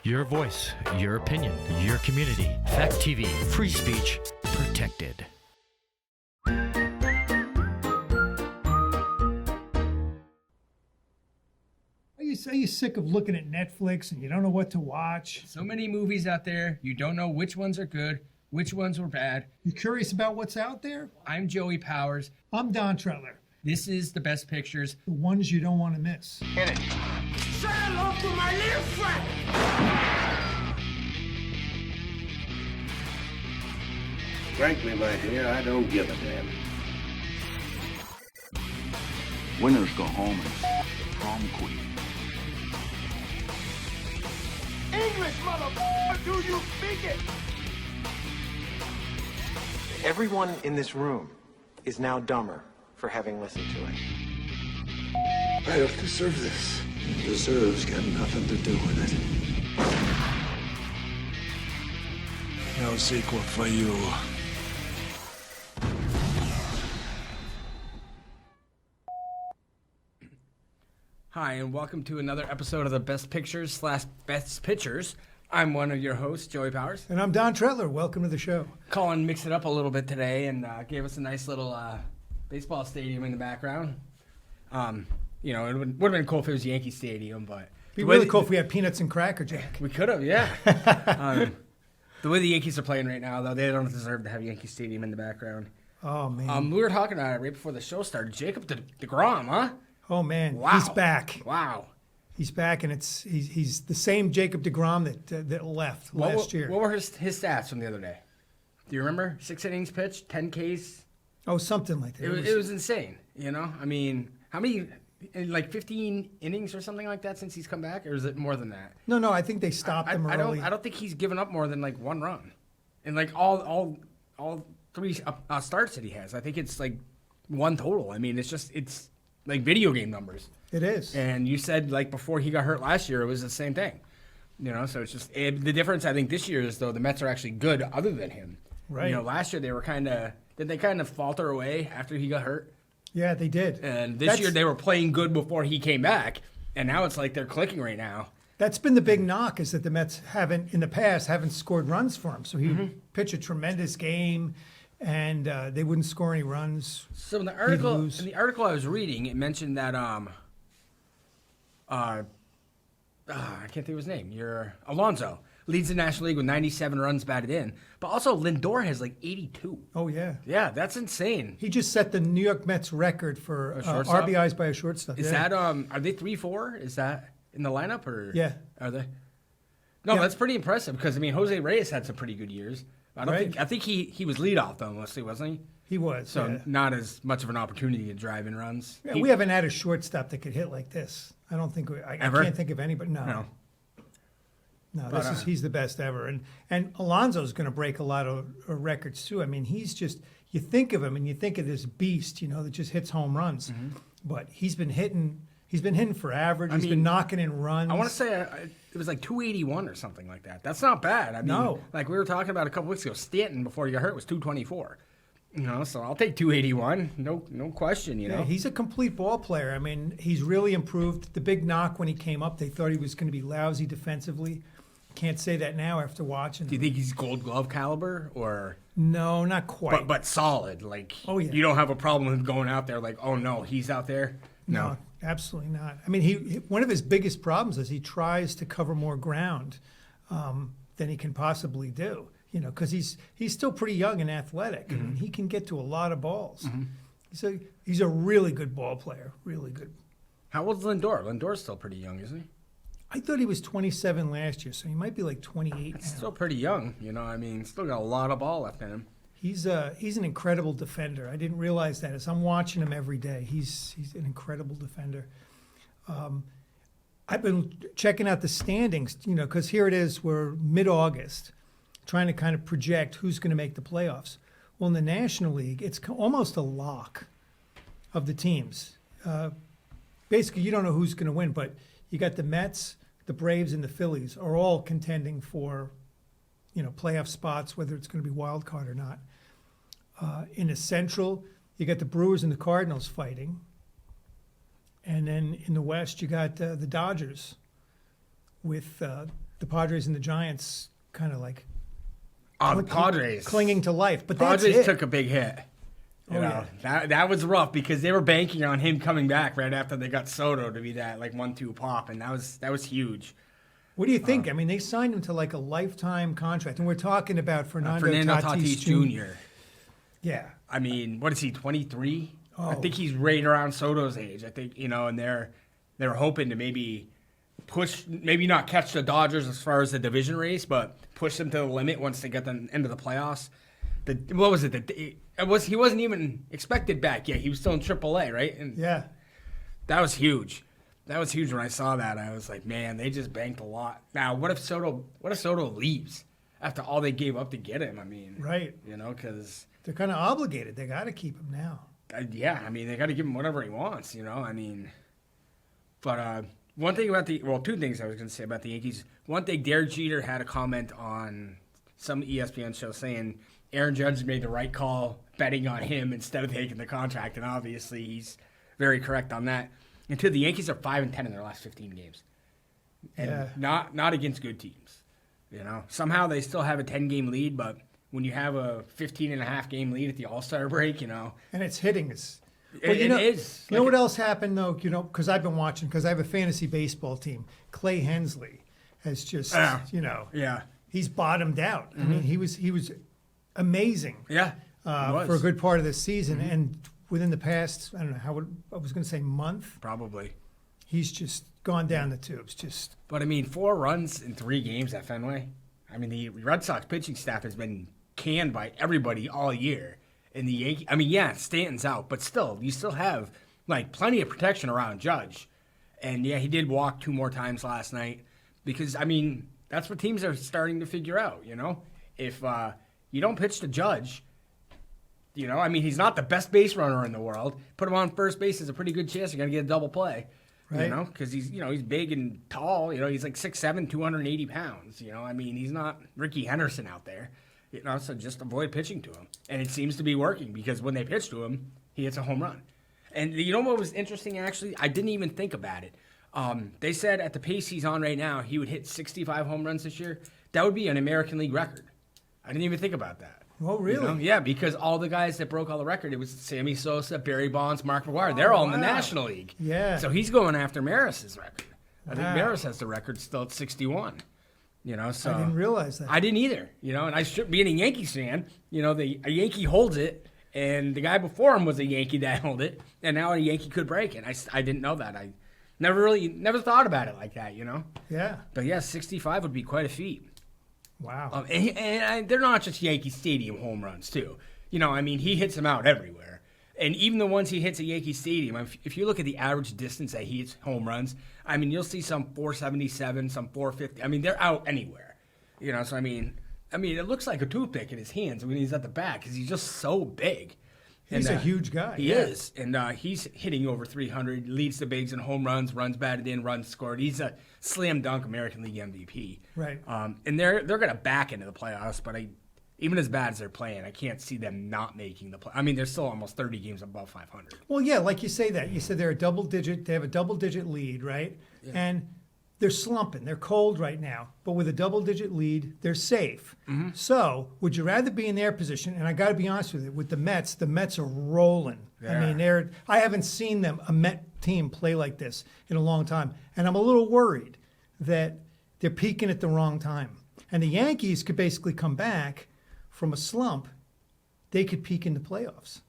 Your voice, your opinion, your community. Fact TV, free speech, protected. Are you sick of looking at Netflix and you don't know what to watch? So many movies out there, you don't know which ones are good, which ones were bad. You curious about what's out there? I'm Joey Powers. I'm Don Trettler. This is The Best Pictures. The ones you don't want to miss. Pennant. Say hello to my little friend. Frankly, my dear, I don't give a damn. Winners go home as prom queen. English, motherfucker, do you speak it? Everyone in this room is now dumber for having listened to it. I don't deserve this. Deserves got nothing to do with it. No sequel for you. Hi, and welcome to another episode of The Best Pictures / Best Pictures. I'm one of your hosts, Joey Powers. And I'm Don Trettler. Welcome to the show. Collin mixed it up a little bit today and gave us a nice little baseball stadium in the background. You know, it would have been cool if it was Yankee Stadium, but... It'd be really cool if we had peanuts and Cracker Jack. We could have, yeah. The way the Yankees are playing right now, though, they don't deserve to have Yankee Stadium in the background. Oh, man. We were talking about it right before the show started. Jacob DeGrom, huh? Oh, man. Wow. He's back. Wow. He's back, and he's the same Jacob DeGrom that left last year. What were his stats from the other day? Do you remember? 6 innings pitched, 10 Ks? Oh, something like that. It was insane, you know? I mean, how many, like 15 innings or something like that since he's come back? Or is it more than that? No, I think they stopped him early. I don't think he's given up more than like one run. And like all three starts that he has. I think it's like one total. I mean, it's like video game numbers. It is. And you said, like, before he got hurt last year, it was the same thing. You know, so it's just the difference, I think, this year is, though, the Mets are actually good other than him. Right. You know, last year they were did they kind of falter away after he got hurt? Yeah, they did. And this year they were playing good before he came back, and now it's like they're clicking right now. That's been the big knock, is that the Mets in the past haven't scored runs for him. So he pitched a tremendous game, and they wouldn't score any runs. So in the article I was reading, it mentioned that I can't think of his name. Alonso leads the National League with 97 runs batted in, but also Lindor has like 82. Oh yeah, yeah, that's insane. He just set the New York Mets record for RBIs by a shortstop. Is that are they 3-4? Is that in the lineup or yeah? Are they? No, that's pretty impressive because I mean Jose Reyes had some pretty good years. I think he was leadoff though mostly, wasn't he? He was. So not as much of an opportunity to drive in runs. Yeah, we haven't had a shortstop that could hit like this. I don't think I can't think of anybody. No. He's the best ever, and Alonso's going to break a lot of records too. I mean, he's just, you think of him and you think of this beast, you know, that just hits home runs, but he's been hitting for average. He's been knocking in runs. I want to say it was like 281 or something like that. That's not bad. I mean, like we were talking about a couple weeks ago, Stanton before he got hurt was 224. You know, so I'll take 281, no question, you know. Yeah, he's a complete ball player. I mean, he's really improved. The big knock when he came up, they thought he was going to be lousy defensively. Can't say that now after watching. Do you think he's Gold Glove caliber or? No, not quite. But solid, like. Oh yeah. You don't have a problem with him going out there like, oh no, he's out there. No, absolutely not. I mean, one of his biggest problems is he tries to cover more ground than he can possibly do. You know, because he's still pretty young and athletic. I mean, he can get to a lot of balls. He's a really good ball player, really good. How old's Lindor? Lindor's still pretty young, isn't he? I thought he was 27 last year, so he might be like 28 That's now. still pretty young, you know. I mean, still got a lot of ball left in him. He's an incredible defender. I didn't realize that. As I'm watching him every day, he's an incredible defender. I've been checking out the standings, you know, because here it is, we're mid-August, trying to kind of project who's going to make the playoffs. Well, in the National League, it's almost a lock of the teams. Basically, you don't know who's going to win, but you got the Mets, the Braves, and the Phillies are all contending for, you know, playoff spots, whether it's going to be wild card or not. In the Central, you got the Brewers and the Cardinals fighting. And then in the West, you got the Dodgers with the Padres and the Giants kind of like The Padres clinging to life. But Padres that's it. took a big hit. You know, that was rough because they were banking on him coming back right after they got Soto to be that like 1-2 pop, and that was huge. What do you think? I mean, they signed him to like a lifetime contract, and we're talking about Fernando Tatis Jr. Yeah. I mean, what is he, 23? Oh. I think he's right around Soto's age. I think, and they're hoping to maybe maybe not catch the Dodgers as far as the division race, but push them to the limit once they get them into the playoffs. What was it? He wasn't even expected back yet. He was still in AAA, right? And yeah. That was huge. That was huge when I saw that. I was like, man, they just banked a lot. Now, what if Soto leaves after all they gave up to get him? I mean, right. Because they're kind of obligated. They got to keep him now. Yeah, I mean, they got to give him whatever he wants, I mean, but one thing about two things I was going to say about the Yankees. One thing, Derek Jeter had a comment on some ESPN show saying Aaron Judge made the right call betting on him instead of taking the contract, and obviously he's very correct on that. And two, the Yankees are 5-10 in their last 15 games, and not against good teams. Somehow they still have a 10-game lead, but when you have a 15.5 game lead at the All-Star break, and it's hitting us. Well, it is. You know what else happened though? Because I've been watching. Because I have a fantasy baseball team. Clay Hensley has just, he's bottomed out. Mm-hmm. I mean, he was amazing. Yeah, for a good part of this season, and within the past, I don't know I was going to say month. Probably. He's just gone down the tubes. But I mean, 4 runs in 3 games at Fenway. I mean, the Red Sox pitching staff has been canned by everybody all year. And the Yankees, I mean, Stanton's out, but still, you still have like plenty of protection around Judge. And he did walk 2 more times last night because, I mean, that's what teams are starting to figure out, If you don't pitch to Judge, I mean, he's not the best base runner in the world. Put him on first base is a pretty good chance you're going to get a double play. Right. Because he's big and tall. He's like 6'7", 280 pounds. I mean, he's not Ricky Henderson out there. So just avoid pitching to him. And it seems to be working because when they pitch to him, he hits a home run. And what was interesting, actually? I didn't even think about it. They said at the pace he's on right now, he would hit 65 home runs this year. That would be an American League record. I didn't even think about that. Oh, really? Yeah, because all the guys that broke all the record, it was Sammy Sosa, Barry Bonds, Mark McGwire. They're all in the National League. Yeah. So he's going after Maris's record. I think Maris has the record still at 61. So I didn't realize that. I didn't either. And I being a Yankees fan, a Yankee holds it, and the guy before him was a Yankee that held it, and now a Yankee could break it. I didn't know that. I never thought about it like that. Yeah. But 65 would be quite a feat. Wow. And they're not just Yankee Stadium home runs, too. I mean, he hits them out everywhere. And even the ones he hits at Yankee Stadium, if you look at the average distance that he hits home runs, I mean, you'll see some 477, some 450. I mean, they're out anywhere. So I mean, it looks like a toothpick in his hands when he's at the bat because he's just so big. He's a huge guy. He is. And he's hitting over 300, leads the bigs in home runs, runs batted in, runs scored. He's a slam dunk American League MVP. Right. And they're going to back into the playoffs, but even as bad as they're playing, I can't see them not making the play. I mean, they're still almost 30 games above 500. Well, yeah, like you say that. You said they have a double-digit lead, right? Yeah. And they're slumping. They're cold right now. But with a double-digit lead, they're safe. Mm-hmm. So would you rather be in their position? And I got to be honest with you, with the Mets are rolling. Yeah. I mean, I haven't seen a Met team play like this in a long time. And I'm a little worried that they're peaking at the wrong time. And the Yankees could basically come back from a slump. They could peak in the playoffs.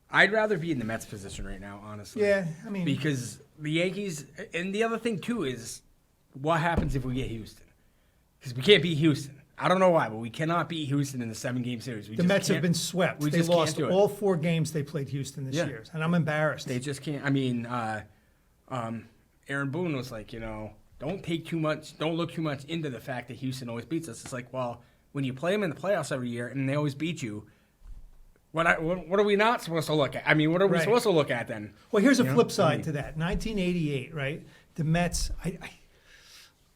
I'd rather be in the Mets position right now, honestly. Yeah, I mean. Because the Yankees, and the other thing, too, is what happens if we get Houston? Because we can't beat Houston. I don't know why, but we cannot beat Houston in the 7-game series. The Mets have been swept. They lost all 4 games they played Houston this year, and I'm embarrassed. They just can't. I mean, Aaron Boone was like, don't look too much into the fact that Houston always beats us. It's like, well, when you play them in the playoffs every year and they always beat you, what are we not supposed to look at? I mean, what are we supposed to look at then? Well, here's a flip side to that. 1988, right? The Mets,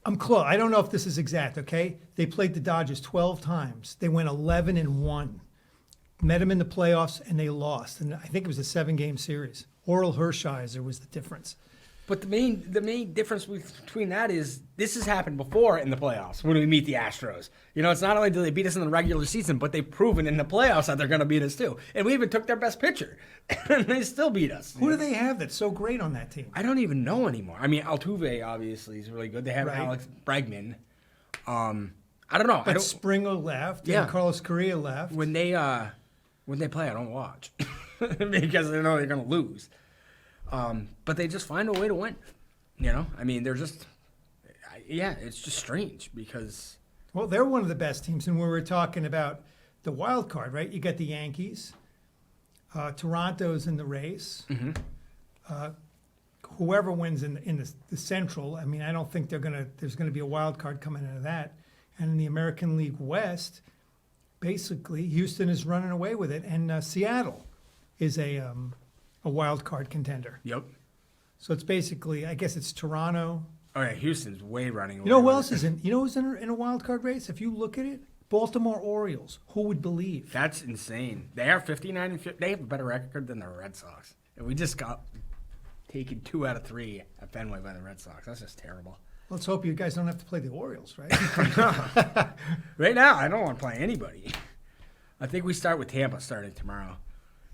I'm close. I don't know if this is exact, okay? They played the Dodgers 12 times. They went 11-1. Met them in the playoffs, and they lost. And I think it was a 7-game series. Oral Hershiser was the difference. But the main difference between that is this has happened before in the playoffs when we meet the Astros. You know, it's not only do they beat us in the regular season, but they've proven in the playoffs that they're going to beat us too. And we even took their best pitcher, and they still beat us. Who do they have that's so great on that team? I don't even know anymore. I mean, Altuve obviously is really good. They have Alex Bregman. I don't know. But Springer left. Yeah. And Carlos Correa left. When they play, I don't watch because I know they're going to lose. But they just find a way to win. You know, I mean, they're just, it's just strange because. Well, they're one of the best teams, and we were talking about the wild card, right? You got the Yankees, Toronto's in the race. Mm-hmm. Whoever wins in the Central, I mean, I don't think there's gonna be a wild card coming out of that. And in the American League West, basically, Houston is running away with it, and Seattle is a wild card contender. Yep. So it's basically, I guess it's Toronto. Oh yeah, Houston's way running away. You know who else is in? You know who's in a wild card race? If you look at it, Baltimore Orioles. Who would believe? That's insane. They are 59 and 50. They have a better record than the Red Sox, and we just got taken 2 out of 3 at Fenway by the Red Sox. That's just terrible. Let's hope you guys don't have to play the Orioles, right? Right now, I don't want to play anybody. I think we start with Tampa starting tomorrow.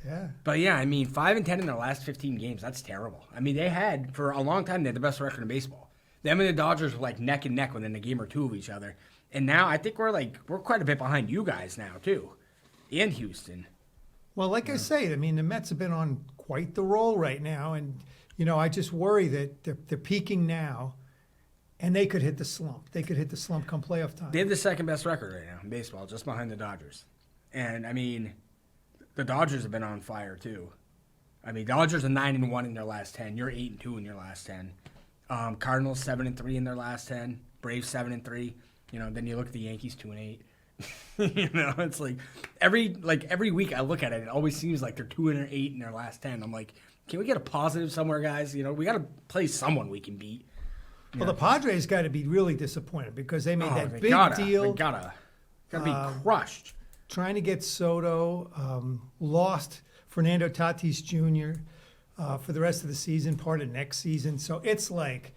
Yeah. But yeah, I mean, 5 and 10 in their last 15 games. That's terrible. I mean, they had for a long time they had the best record in baseball. Them and the Dodgers were like neck and neck within a game or two of each other. And now I think we're quite a bit behind you guys now too, and Houston. Well, like I say, I mean, the Mets have been on quite the roll right now, and you know, I just worry that they're peaking now, and they could hit the slump. They could hit the slump come playoff time. They have the second best record right now in baseball, just behind the Dodgers. And I mean, the Dodgers have been on fire too. I mean, Dodgers are 9-1 in their last 10. You're 8-2 in your last 10. Cardinals 7-3 in their last 10. Braves 7-3. You know, then you look at the Yankees 2-8. You know, it's like every week I look at it, it always seems like they're 2-8 in their last 10. I'm like, can we get a positive somewhere, guys? You know, we got to play someone we can beat. Well, the Padres got to be really disappointed because they made that big deal. They gotta be crushed. Trying to get Soto, lost Fernando Tatis Jr. For the rest of the season, part of next season. So it's like,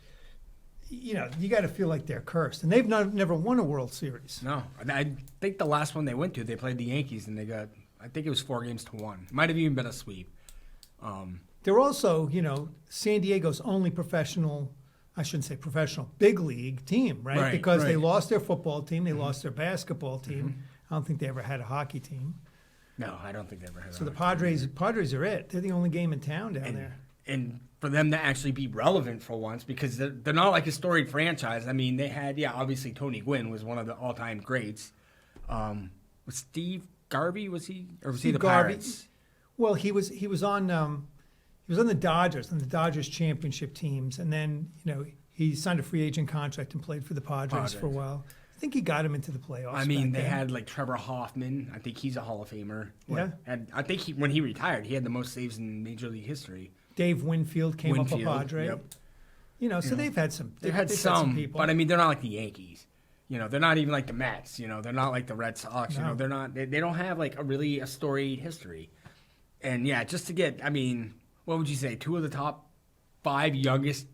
you know, you got to feel like they're cursed. And they've never won a World Series. No. I think the last one they went to, they played the Yankees, and they got, I think it was 4-1. It might have even been a sweep. They're also, you know, San Diego's only professional, I shouldn't say professional, big league team, right? Because they lost their football team, they lost their basketball team. Mm-hmm. I don't think they ever had a hockey team. No, I don't think they ever had. So the Padres are it. They're the only game in town down there. And for them to actually be relevant for once, because they're not like a storied franchise. I mean, they had, obviously Tony Gwynn was one of the all-time greats. Was Steve Garvey, was he the Pirates? Well, he was on the Dodgers and the Dodgers championship teams, and then he signed a free agent contract and played for the Padres for a while. I think he got him into the playoffs. I mean, they had like Trevor Hoffman. I think he's a Hall of Famer. Yeah. And I think when he retired, he had the most saves in Major League history. Dave Winfield came up a Padre. Yep. So they've had some. They've had some people, but I mean, they're not like the Yankees. They're not even like the Mets. They're not like the Red Sox. No. They're not. They don't have like a storied history. And just to get, I mean, what would you say? 2 of the top 5 youngest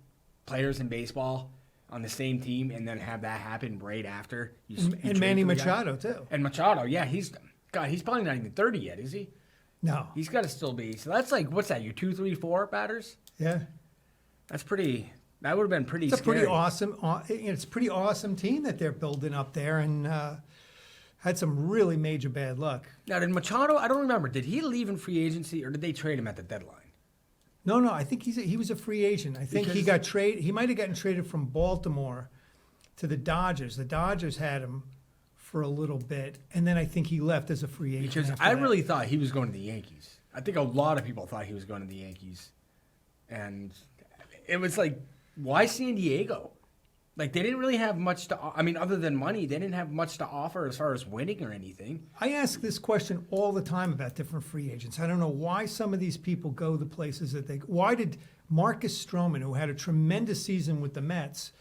players in baseball on the same team, and then have that happen right after. And Manny Machado too. And Machado, he's probably not even 30 yet, is he? No, he's got to still be. So that's like, what's that? Your 2, 3, 4 batters? Yeah, that's pretty. That would have been pretty. It's scary. Pretty awesome. It's a pretty awesome team that they're building up there, and had some really major bad luck. Now, did Machado? I don't remember. Did he leave in free agency, or did they trade him at the deadline? No. I think he was a free agent. I think he got traded. He might have gotten traded from Baltimore to the Dodgers. The Dodgers had him for a little bit, and then I think he left as a free agent. Because I really thought he was going to the Yankees. I think a lot of people thought he was going to the Yankees, and it was like, why San Diego? Like, they didn't really have much to. I mean, other than money, they didn't have much to offer as far as winning or anything. I ask this question all the time about different free agents. I don't know why some of these people go the places that they. Why did Marcus Stroman, who had a tremendous season with the Mets,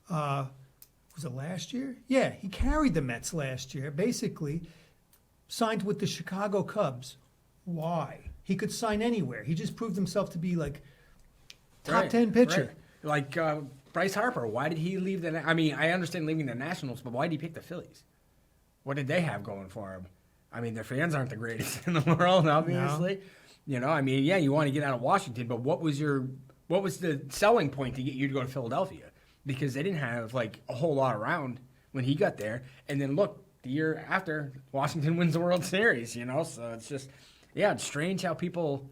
was it last year? Yeah, he carried the Mets last year. Basically, signed with the Chicago Cubs. Why? He could sign anywhere. He just proved himself to be like top 10 pitcher. Right. Like Bryce Harper, why did he leave the? I mean, I understand leaving the Nationals, but why did he pick the Phillies? What did they have going for him? I mean, their fans aren't the greatest in the world, obviously. No. You know, I mean, yeah, you want to get out of Washington, but what was the selling point to get you to go to Philadelphia? Because they didn't have like a whole lot around when he got there. And then look, the year after, Washington wins the World Series. You know, so it's just, yeah, it's strange how people.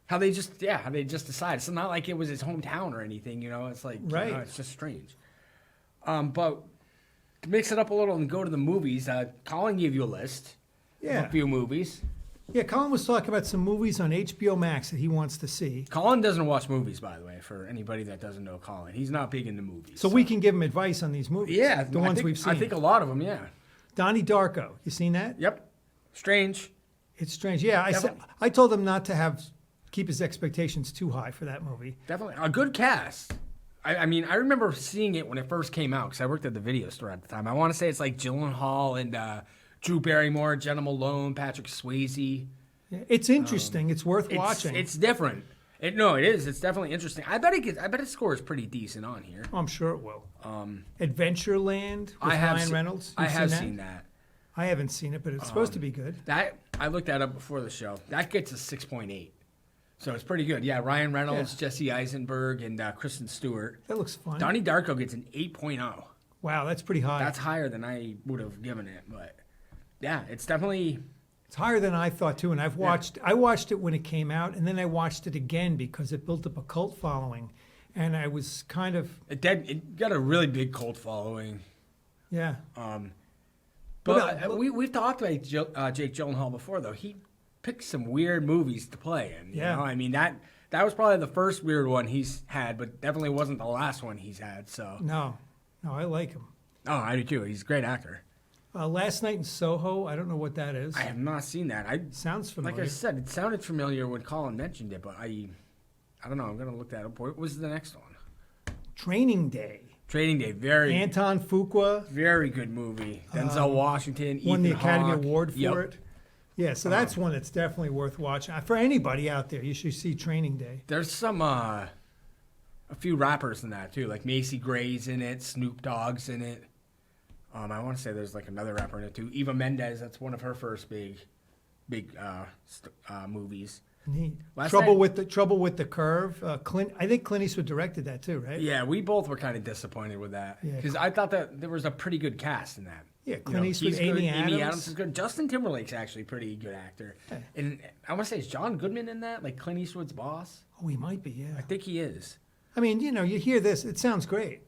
How they just decide. It's not like it was his hometown or anything, you know. It's like, right. You know, it's just strange. But to mix it up a little and go to the movies, Collin gave you a list of a few movies. Yeah, Collin was talking about some movies on HBO Max that he wants to see. Collin doesn't watch movies, by the way, for anybody that doesn't know Collin. He's not big into movies. So we can give him advice on these movies. Yeah. The ones we've seen. I think a lot of them, yeah. Donnie Darko. You seen that? Yep. Strange. It's strange. Yeah, I told him not to keep his expectations too high for that movie. Definitely. A good cast. I mean, I remember seeing it when it first came out because I worked at the video store at the time. I want to say it's like Gyllenhaal and Drew Barrymore, Jenna Malone, Patrick Swayze. Yeah, it's interesting. It's worth watching. It's different. It is. It's definitely interesting. I bet it scores pretty decent on here. Oh, I'm sure it will. Adventureland with Ryan Reynolds. I have seen that. I haven't seen it, but it's supposed to be good. That I looked that up before the show. That gets a 6.8. So it's pretty good. Yeah, Ryan Reynolds, Jesse Eisenberg, and Kristen Stewart. That looks fun. Donnie Darko gets an 8.0. Wow, that's pretty high. That's higher than I would have given it, but yeah, it's definitely. It's higher than I thought too, and I watched it when it came out, and then I watched it again because it built up a cult following, and I was kind of. It got a really big cult following. Yeah. But we've talked about Jake Gyllenhaal before, though. He picked some weird movies to play in. You know? I mean, that was probably the first weird one he's had, but definitely wasn't the last one he's had. So No, I like him. Oh, I do too. He's a great actor. Last Night in Soho, I don't know what that is. I have not seen that. Sounds familiar. Like I said, it sounded familiar when Collin mentioned it, but I don't know. I'm going to look that up. What was the next one? Training Day. Training Day, very Anton Fuqua. Very good movie. Denzel Washington, won the Ethan Academy Hawke. Award for it. Yeah, so that's one that's definitely worth watching. For anybody out there, you should see Training Day. There's some a few rappers in that too, like Macy Gray's in it, Snoop Dogg's in it. I want to say there's like another rapper in it too. Eva Mendes, that's one of her first big movies. Neat. Trouble with the Curve. I think Clint Eastwood directed that too, right? Yeah, we both were kind of disappointed with that because I thought that there was a pretty good cast in that. Yeah, Clint Eastwood, Amy Adams is good. Justin Timberlake's actually a pretty good actor. Yeah. And I want to say, is John Goodman in that? Like Clint Eastwood's boss? Oh, he might be, yeah. I think he is. I mean, you hear this, it sounds great.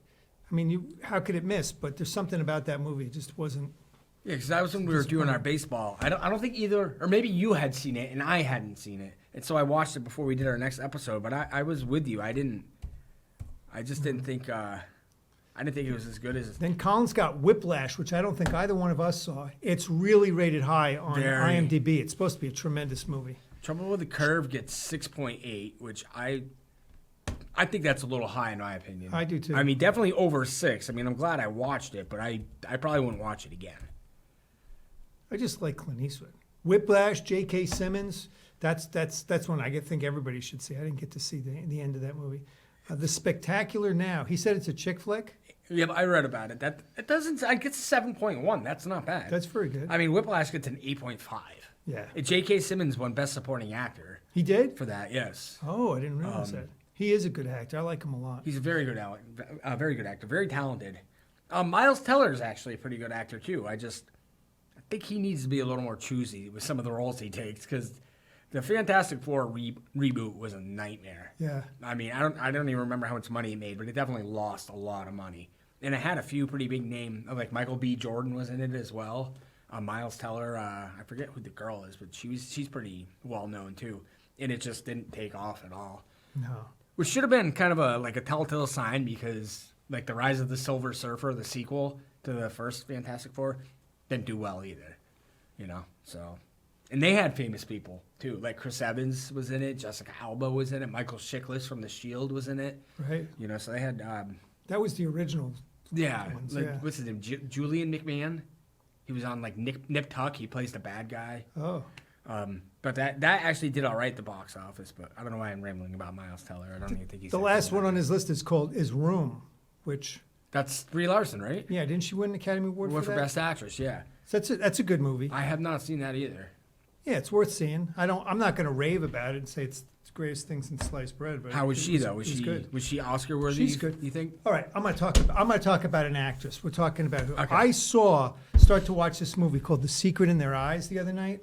I mean, how could it miss? But there's something about that movie. It just wasn't. Yeah, because that was when we were doing our baseball. I don't think either, or maybe you had seen it and I hadn't seen it. And so I watched it before we did our next episode. But I was with you. I just didn't think. I didn't think it was as good as. Then Collin's got Whiplash, which I don't think either one of us saw. It's really rated high on IMDb. It's supposed to be a tremendous movie. Trouble with the Curve gets 6.8, which I think that's a little high in my opinion. I do too. I mean, definitely over 6. I mean, I'm glad I watched it, but I probably wouldn't watch it again. I just like Clint Eastwood. Whiplash, J.K. Simmons. That's one I think everybody should see. I didn't get to see the end of that movie. The Spectacular Now. He said it's a chick flick. Yeah, but I read about it. It doesn't. I gets a 7.1. That's not bad. That's very good. I mean, Whiplash gets an 8.5. Yeah. J.K. Simmons won Best Supporting Actor. He did? For that, yes. Oh, I didn't realize that. He is a good actor. I like him a lot. He's a very good actor, very talented. Miles Teller is actually a pretty good actor too. I think he needs to be a little more choosy with some of the roles he takes because the Fantastic Four reboot was a nightmare. Yeah. I mean, I don't even remember how much money it made, but it definitely lost a lot of money. And it had a few pretty big names, like Michael B. Jordan was in it as well. Miles Teller, I forget who the girl is, but she's pretty well known too. And it just didn't take off at all. No. Which should have been kind of a telltale sign because like the Rise of the Silver Surfer, the sequel to the first Fantastic Four, didn't do well either. So. And they had famous people too, like Chris Evans was in it, Jessica Alba was in it, Michael Chiklis from The Shield was in it. Right. So they had. That was the original. Yeah. What's his name? Julian McMahon. He was on like Nip Tuck. He plays the bad guy. Oh. But that actually did all right at the box office. But I don't know why I'm rambling about Miles Teller. I don't even think he's The last one on his list is Room, which that's Brie Larson, right? yeah, didn't she win an Academy Award Won for for that? Best Actress. Yeah, So that's a good movie. I have not seen that either. Yeah, it's worth seeing. I'm not going to rave about it and say it's the greatest thing since sliced bread. But How was she though? Was good. Was she Oscar worthy? She's good. You think? All right, I'm going to talk about an actress. We're talking about who Okay. I start to watch this movie called The Secret in Their Eyes the other night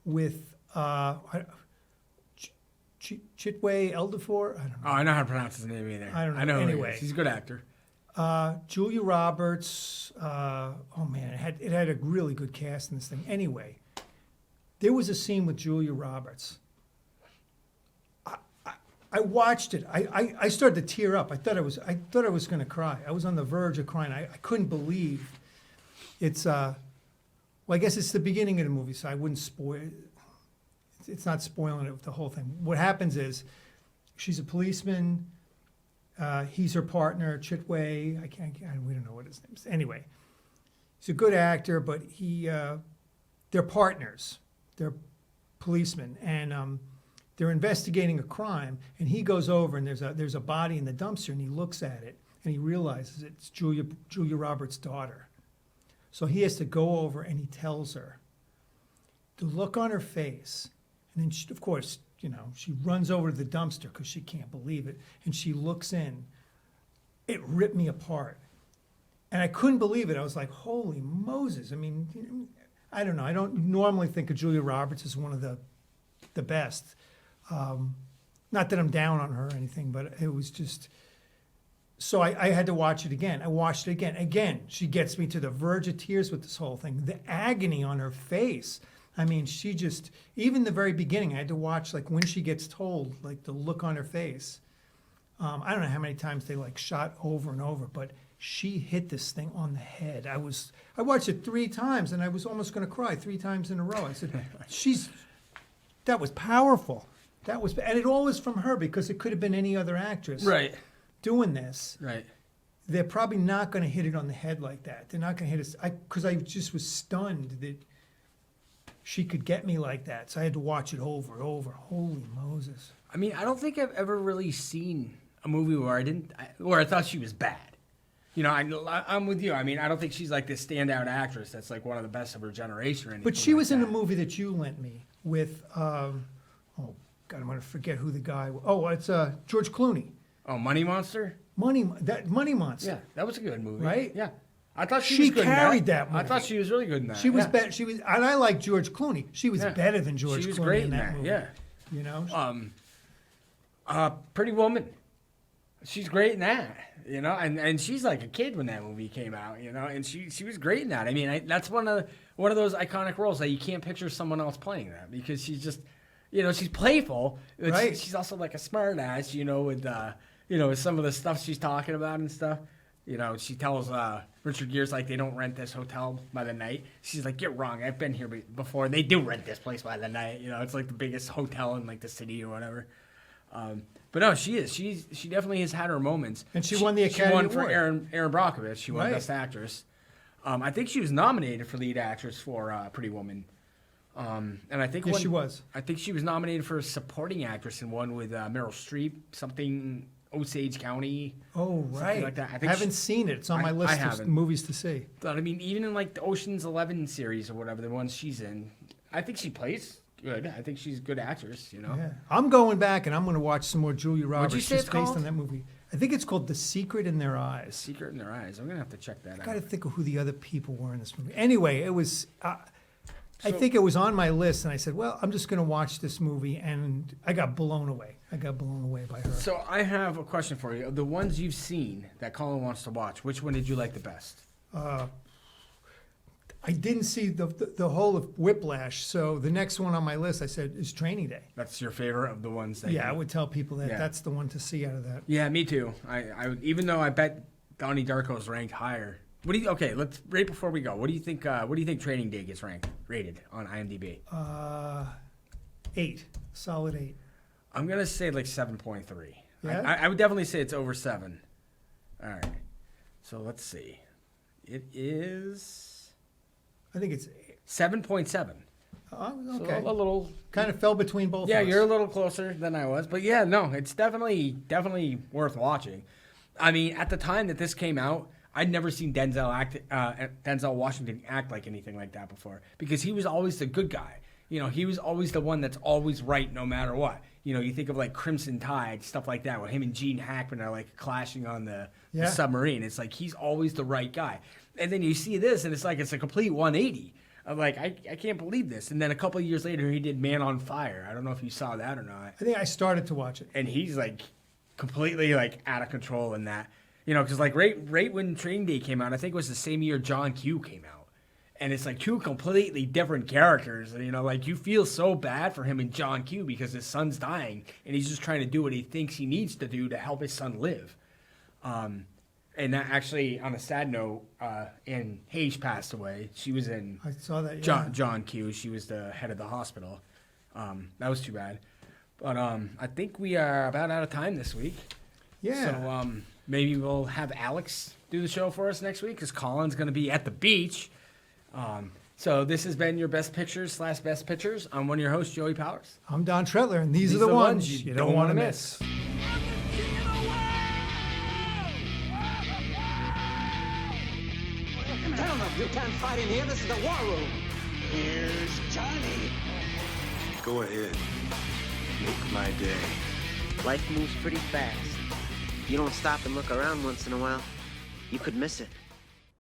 with Chitway Eldafor. I don't know. Oh, I know how to pronounce his name either. I don't know. I know who he Anyway. is. He's a good actor. Julia Roberts. Oh man, it had a really good cast in this thing. Anyway, there was a scene with Julia Roberts. I watched it. I started to tear up. I thought I was going to cry. I was on the verge of crying. I couldn't believe it's. Well, I guess it's the beginning of the movie, so I wouldn't spoil. It's not spoiling it, the whole thing. What happens is, she's a policeman. He's her partner, Chitway. We don't know what his name is. Anyway, he's a good actor, but they're partners. They're policemen, and they're investigating a crime. And he goes over, and there's a body in the dumpster, and he looks at it, and he realizes it's Julia Roberts' daughter. So he has to go over, and he tells her. The look on her face, and then of course, she runs over to the dumpster because she can't believe it, and she looks in. It ripped me apart, and I couldn't believe it. I was like, "Holy Moses!" I mean, I don't know. I don't normally think of Julia Roberts as one of the best. Not that I'm down on her or anything, but it was just. So I had to watch it again. I watched it again. Again, she gets me to the verge of tears with this whole thing. The agony on her face. I mean, she just, even the very beginning, I had to watch, like, when she gets told, like, the look on her face. I don't know how many times they, like, shot over and over, but she hit this thing on the head. I watched it 3 times, and I was almost going to cry 3 times in a row. I said, that was powerful. And it all was from her, because it could have been any other actress doing this. Right. They're probably not going to hit it on the head like that. They're not going to hit it, because I just was stunned that she could get me like that. So I had to watch it over and over. Holy Moses. I mean, I don't think I've ever really seen a movie where I thought she was bad. I'm with you. I mean, I don't think she's like this standout actress that's like one of the best of her generation or anything. But she like was in that. a movie that you lent me with, oh, God, I'm going to forget who the guy was. Oh, it's George Clooney. Oh, Money Monster? Money Monster. Yeah, that was a good movie. Right? Yeah. I thought she was She good carried in that. that movie. I thought she was really good in that. She was yeah. better. And I like George Clooney. She was better than George Clooney. She was great in that that. movie. Yeah. Pretty Woman. She's great in that. And she's like a kid when that movie came out. And she was great in that. I mean, that's one of those iconic roles that you can't picture someone else playing that, because she's just, she's playful. But right. She's also like a smart ass. With with some of the stuff she's talking about and stuff. She tells Richard Gere's like, they don't rent this hotel by the night. She's like, you're wrong. I've been here before. They do rent this place by the night. It's like the biggest hotel in like the city or whatever. But no, she is. She definitely has had her moments. And she won the Academy Award. She won for Aaron Brockovich. She won Right. Best Actress. I think she was nominated for lead actress for Pretty Woman. And I think Yes, she was. I think she was nominated for supporting actress in one with Meryl Streep, something Osage County. Oh, right. Like that. I haven't seen it. It's on my list of movies to see. But I mean, even in like the Ocean's 11 series or whatever, the ones she's in, I think she plays good. I think she's a good actress, Yeah. I'm going back and I'm going to watch some more Julia Roberts. What'd you say just it's based called? on that movie. I think it's called The Secret in Their Eyes. Secret in Their Eyes. I'm going to have to check that I got to out. think of who the other people were in this movie. Anyway, it was. I think it was on my list, and I said, "Well, I'm just going to watch this movie," and I got blown away. I got blown away by her. So I have a question for you. Of the ones you've seen that Collin wants to watch, which one did you like the best? I didn't see the whole of Whiplash, so the next one on my list, I said, is Training Day. That's your favorite of the ones that Yeah, I would tell people that Yeah. that's the one to see out of that. Yeah, me too. I even though I bet Donnie Darko's ranked higher. Let's right before we go. What do you think? What do you think Training Day gets rated on IMDb? 8, solid 8. I'm gonna say like 7.3. Yeah? I would definitely say it's over 7. All right. So let's see. It is I think it's 7.7. Oh, So okay. a little. Kind of fell between both Yeah, of us. you're a little closer than I was, but yeah, no, it's definitely worth watching. I mean, at the time that this came out, I'd never seen Denzel Washington act like anything like that before, because he was always the good guy. You know, he was always the one that's always right no matter what. You know, you think of like Crimson Tide, stuff like that, where him and Gene Hackman are like clashing on the submarine. It's like he's always the right guy. And then you see this, and it's like it's a complete 180. I'm like, I can't believe this. And then a couple of years later, he did Man on Fire. I don't know if you saw that or not. I think I started to watch it. And he's like completely like out of control in that. You know, because like right when Training Day came out, I think it was the same year John Q came out. And it's like two completely different characters. And, you know, like you feel so bad for him and John Q because his son's dying. And he's just trying to do what he thinks he needs to do to help his son live. And that actually, on a sad note, Anne Heche passed away. She was in I saw that. Yeah. John Q. She was the head of the hospital. That was too bad. But I think we are about out of time this week. Yeah. So maybe we'll have Alex do the show for us next week because Collin's going to be at the beach. So this has been your Best Pictures / Best Pictures. I'm one of your hosts, Joey Powers. I'm Don Tretler, and these are the ones you don't want to miss. Tell them you can't fight in here. This is the war room. Here's Johnny. Go ahead. Make my day. Life moves pretty fast. If you don't stop and look around once in a while, you could miss it.